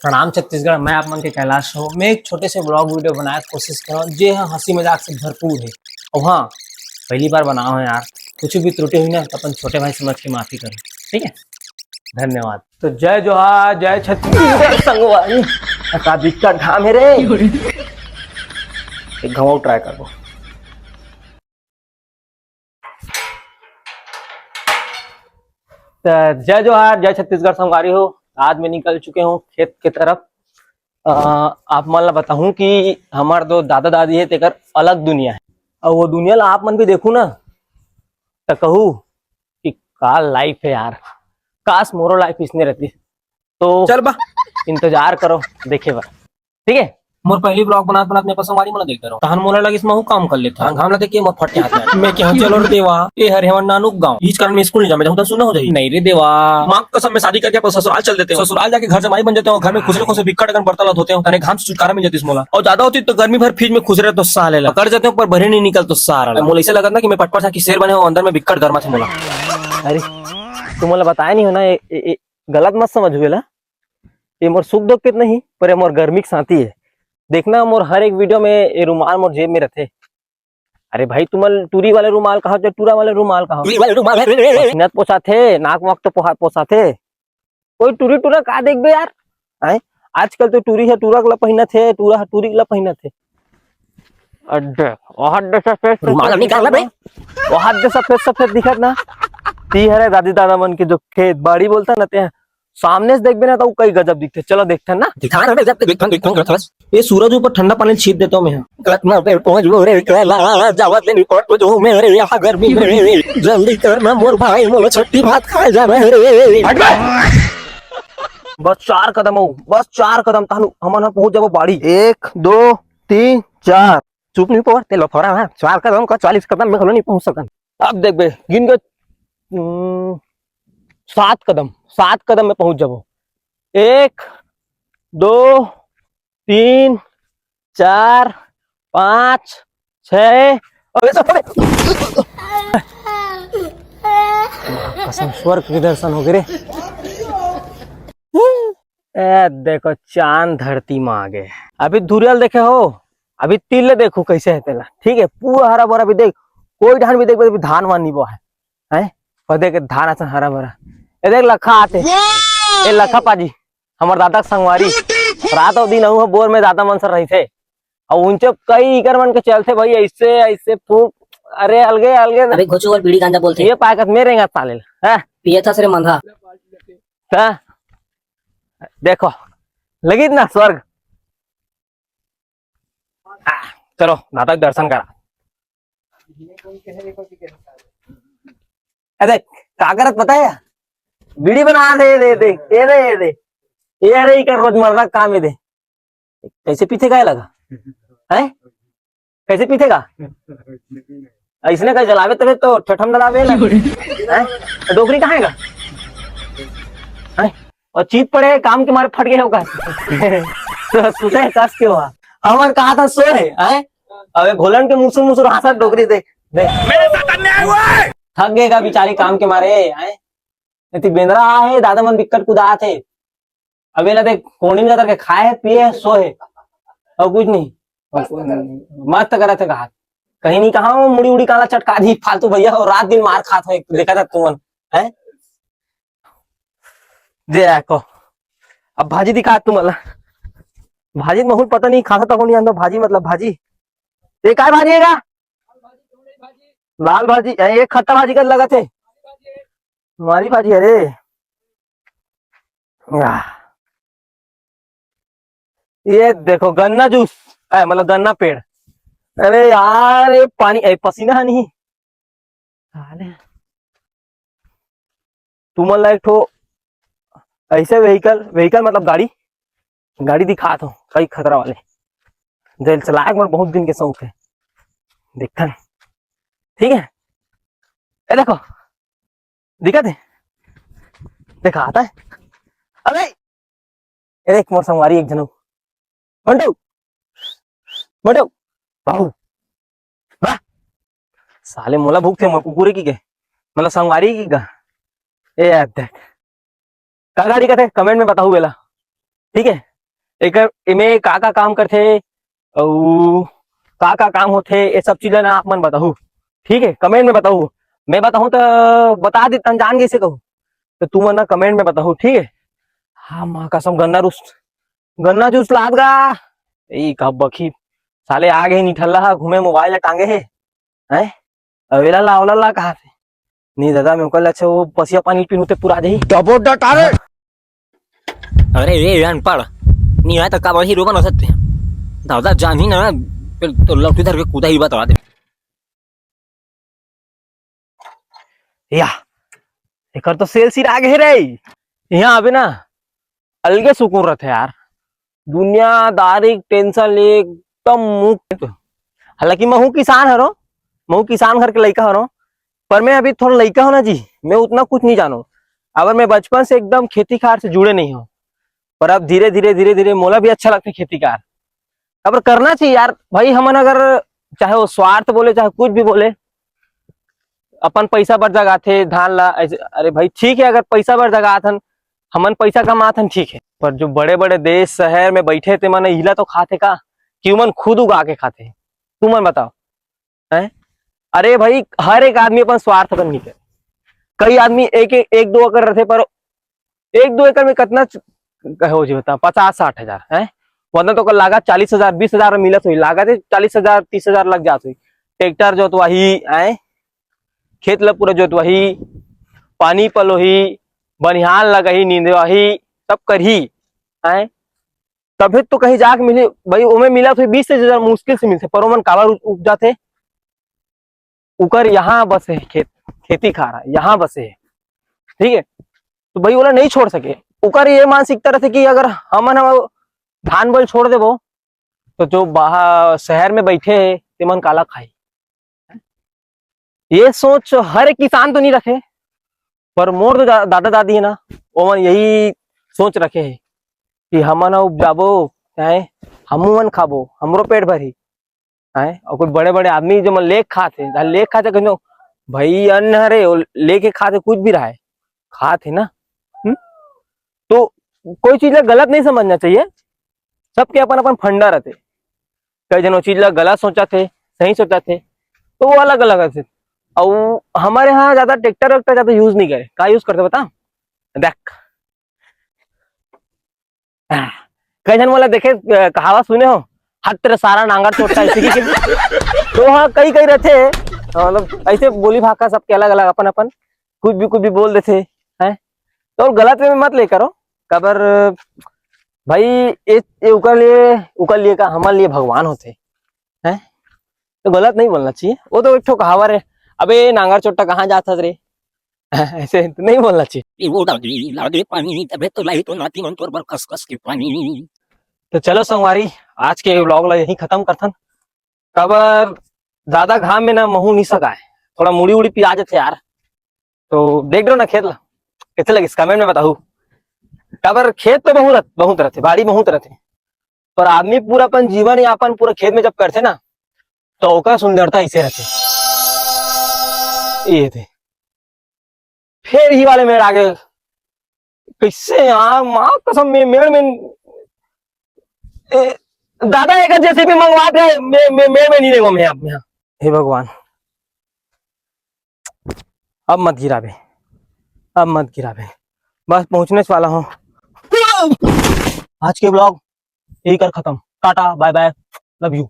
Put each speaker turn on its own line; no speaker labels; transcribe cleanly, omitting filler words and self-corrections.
प्रणाम छत्तीसगढ़। मैं आप मन के कैलाश हूँ। मैं एक छोटे से ब्लॉग वीडियो बनाने की कोशिश कर रहा हूँ जो हंसी मजाक से भरपूर है। और हाँ, पहली बार बना हूँ यार, कुछ भी त्रुटि हुई ना तो अपन छोटे भाई समझ के माफी करें, ठीक है। धन्यवाद। तो जय जोहार, जय छत्तीसगढ़ संगवारी। का दिक्कत ढाम है रे, एक घमाऊ ट्राई कर दो। तो जय जोहार, जय छत्तीसगढ़ संगवारी हो। आज मैं निकल चुके हूँ खेत की तरफ। आप मन ला बताऊं कि हमार दो दादा दादी है तेकर अलग दुनिया है, और वो दुनिया ला आप मन भी देखू ना तो कहूँ कि का लाइफ है यार, काश मोरो लाइफ इसने रहती। तो चल बा, इंतजार करो देखे बा, ठीक है। मोर पहली ब्लॉग बनात बनात मैं पसंदवारी मन देखता रहो तहन मोला लगिस महू काम कर लेता घाम ला देख के मोर फट हाथ में मैं क्या चलो रे देवा ए हरे हमर नानुक गांव इस कारण मैं स्कूल नहीं जा मैं तो सुना हो जाई नहीं रे देवा। मां कसम में शादी करके ससुराल चल देते हो, ससुराल जाके घर जमाई बन जाते हो, घर में खुसरे खुसरे बिकट अगन बर्तन होते हो तने घाम से छुटकारा मिल जाती मोला। और ज्यादा होती तो गर्मी भर फ्रिज में खुसरे तो साले ला कर जाते हो पर भरे नहीं निकल तो सारा मोला ऐसे लगा ना कि मैं पटपट सा की शेर बने हो अंदर में बिकट गर्मा थे मोला। अरे तुम मोला बताया नहीं हो ना, गलत मत समझ हुए ला। ये मोर सुख दुख के नहीं पर मोर गर्मी की साथी है। देखना मोर हर एक वीडियो में ये रुमाल मोर जेब में रहते। अरे भाई तुमल टूरी वाले रुमाल कहा जो टूरा वाले रुमाल कहा पसीनत पोछा थे नाक वाक तो पोछा थे। कोई टूरी टूरा का देख बे यार है। आजकल तो टूरी है टूरा गला पहिना थे, टूरा है टूरी गला पहिना थे। अड्डे ओहड्डे सफेद रुमाल निकालना बे, ओहड्डे सफेद सफेद दिखत ना। ती हरे दादी दादा मन के जो खेत बाड़ी बोलता ना ते सामने से देखबे ना तो कई गजब दिखते। चलो देखते हैं ना, दिखा रहे जब देखते हैं। ये सूरज ऊपर ठंडा पानी छीट देता हूँ मैं। गलत ना पे पहुंच वो रे केला जावत ले निपट जो मेरे यहाँ गर्मी में जल्दी करना मोर भाई मोर छट्टी भात खाए जा रहे रे। बस 4 कदम हो, बस 4 कदम तानु हमन पहुंच जाबो बाड़ी। 1 2 3 4 चुप नहीं पवर ते लफड़ा है 4 कदम का 40 कदम में नहीं पहुंच सकन। अब देख बे गिन के 7 कदम में पहुंच जाबो। 1 2 3 4 5 6 कसम स्वर्ग के दर्शन हो गए रे। देखो चांद धरती में आ गए। अभी धुरियल देखे हो, अभी तिल देखो कैसे है तेला, ठीक है पूरा हरा भरा। भी देख कोई धान भी देख धान वान नहीं बो है और देख धान अच्छा हरा भरा। ये देख लखा आते ए लखा पाजी हमार दादा संगवारी रात और दिन अहू बोर में दादा मन सर रही थे और उनसे कई इकर मन के चलते भाई ऐसे ऐसे फूक। अरे अलगे अलगे
अबे घोचू और बीड़ी गांजा बोलते
ये पाकत में रहेगा साले है
पिए था सिरे मंधा।
देखो लगी ना स्वर्ग। चलो दादा के दर्शन करा। अरे कागरत पता है बीड़ी बना दे ये अरे कर रोजमर्रा काम है दे। कैसे पीछे का लगा है, कैसे पीछेगा इसने कहीं जलावे तबे तो ठठम जलावे डोकरी कहाँ है और चीत पड़े काम के मारे फट गए होगा। तो सुते कस क्यों हुआ हमार कहा था सो है अबे घोलन के मुसुर हंसा डोकरी देख मेरे साथ अन्याय हुआ है। थक गएगा बेचारी काम के मारे है बेंदरा है दादा मन बिक्कट कुदा थे। अबे ला देख कोनी का करके खाए पिए सोए और कुछ नहीं मस्त करा थे कहा कहीं नहीं कहा मुड़ी उड़ी काला चटका दी फालतू भैया और रात दिन मार खात हो देखा था तुमन है। देखो अब भाजी दिखा तुम भाजी बहुत पता नहीं खाता तो नहीं आंदा भाजी मतलब भाजी ये काय भाजी है का लाल भाजी एक खट्टा भाजी का लगा थे हमारी भाजी अरे ये देखो गन्ना जूस मतलब गन्ना पेड़। अरे यार ये पानी पसीना नहीं तुम एक ठो ऐसे व्हीकल मतलब गाड़ी दिखा दो कई खतरा वाले जेल चलाए मेरे बहुत दिन के शौक है देखता ठीक है। ए देखो दिखा दे देखा आता है। अरे एक मोर संगवारी एक जनू मंटू मंटू बाबू वाह साले मोला भूख थे कुकुरे की के मतलब संगवारी की का ए देख का गाड़ी का थे कमेंट में बताऊ बेला। ठीक है। एक इमे का काम करथे अउ का काम होथे ये सब चीज ना आप मन बताहू। ठीक है, कमेंट में बताहू। मैं बताहूँ तो बता देता जान कैसे कहूँ, तो तू मन ना कमेंट में बताहू। ठीक है। हाँ माँ कसम गन्ना जूस लाद गा यही कब बखी साले आगे ही निठल्ला हा घूमे मोबाइल ला टांगे है अवेला लावला ला कहा थे नहीं दादा मेरे को अच्छा वो पसिया पानी पीनूते पूरा दही
डबो डटारे
अरे रे अनपढ़ नहीं आया तो का हीरो बन सकते हैं। दादा जान ही ना फिर तो लौटी धर के कूदा ही बता दे।
या एकर तो सेल सिर आगे है रे। यहाँ आवे ना अलगे सुकून रहते यार, दुनियादारी टेंशन ले एकदम मुक्त। हालांकि मैं हूँ किसान हरो, मैं हूँ किसान घर के लड़का हरो, पर मैं अभी थोड़ा लड़का हूँ ना जी, मैं उतना कुछ नहीं जानू। अगर मैं बचपन से एकदम खेती खार से जुड़े नहीं हूँ, पर अब धीरे धीरे मोला भी अच्छा लगता है खेती कार। अब करना चाहिए यार भाई। हमन अगर चाहे वो स्वार्थ बोले चाहे कुछ भी बोले, अपन पैसा बर जगाथे धान ला अरे भाई ठीक है, अगर पैसा बर जगाथन हमन पैसा कमाथन ठीक है, पर जो बड़े बड़े देश शहर में बैठे थे मन इला तो खाते का कि मन खुद उगा के खाते। तू मन बताओ है। अरे भाई हर एक आदमी अपन स्वार्थ पर नहीं करे। कई आदमी एक दो एकड़ रहते, पर एक दो एकड़ में कितना हो जी बता 50-60 हजार है, वरना तो लागत 40,000 20,000 मिलत हुई, लागत 40,000 30,000 लग जात हुई। ट्रैक्टर जोतवाही है, खेत ला पूरा जोतवाही, पानी पलोही, बनिहाल लगही, नींदवाही, सब करही है, तभी तो कहीं जाके मिले भाई। ओमे मिला तो 20,000 मुश्किल से मिलते, पर ओमन काबर उग जाते उकर यहाँ बसे खेती खा रहा यहाँ बसे है। ठीक है, तो भाई बोला नहीं छोड़ सके। उकर ये मानसिकता रहते कि अगर हमन हम धान बोल छोड़ देबो तो जो बाहर शहर में बैठे है तेमन काला खाई। ये सोच हर एक किसान तो नहीं रखे, पर मोर जो दादा दादी है ना वो मन यही सोच रखे है कि हमन उपजाबो है, हमन खाबो, हमरो पेट भरी है। और कुछ बड़े बड़े आदमी जो मन लेख खाते कहो भाई अन्न हरे लेके खाते कुछ भी रहा है खाते ना। तो कोई चीज ला गलत नहीं समझना चाहिए, सबके अपन अपन फंडा रहते। कई जन चीज ला गलत सोचा थे सही सोचा थे तो वो अलग अलग थे। और हमारे यहाँ ज्यादा ट्रैक्टर वैक्टर ज्यादा यूज नहीं करे, का यूज करते बता देख। कई जन वाला देखे कहावत सुने हो, हाथ तेरे सारा नांगर चोटता है इसी के। तो हाँ कई कई रहते मतलब ऐसे बोली भाषा सबके अलग अलग अपन अपन कुछ भी बोल देते हैं। तो गलत में मत ले करो कबर भाई। ये उकर लिए का हमारे लिए भगवान होते हैं, तो गलत नहीं बोलना चाहिए। वो तो एक ठो कहावत है, अबे नांगर चोट्टा कहाँ जाता रे ऐसे तो नहीं बोलना चाहिए।
वो लागे पानी तबे तो लाई तो नाती मन तोर बर कस कस के पानी।
तो चलो संगवारी आज के व्लॉग ला यही खत्म करथन। कबर ज्यादा घाम में ना महू नहीं सका है, थोड़ा मुड़ी उड़ी पिया जाते यार। तो देख लो ना खेत ला कैसे लगे कमेंट में बताऊ। कबर खेत तो बहुत रहते, बाड़ी बहुत रहते, पर आदमी पूरा अपन जीवन यापन पूरा खेत में जब करते ना तो ओका सुंदरता ऐसे रहते। ये थे फिर ही वाले मेड़ आगे कैसे यार माँ कसम में मेड़ में दादा एक जैसे भी मंगवा दे मेड़ में नहीं देखो मैं अब यहाँ। हे भगवान अब मत गिराबे, अब मत गिराबे, बस पहुंचने वाला हूँ। आज के ब्लॉग यही कर खत्म, tata bye bye love you.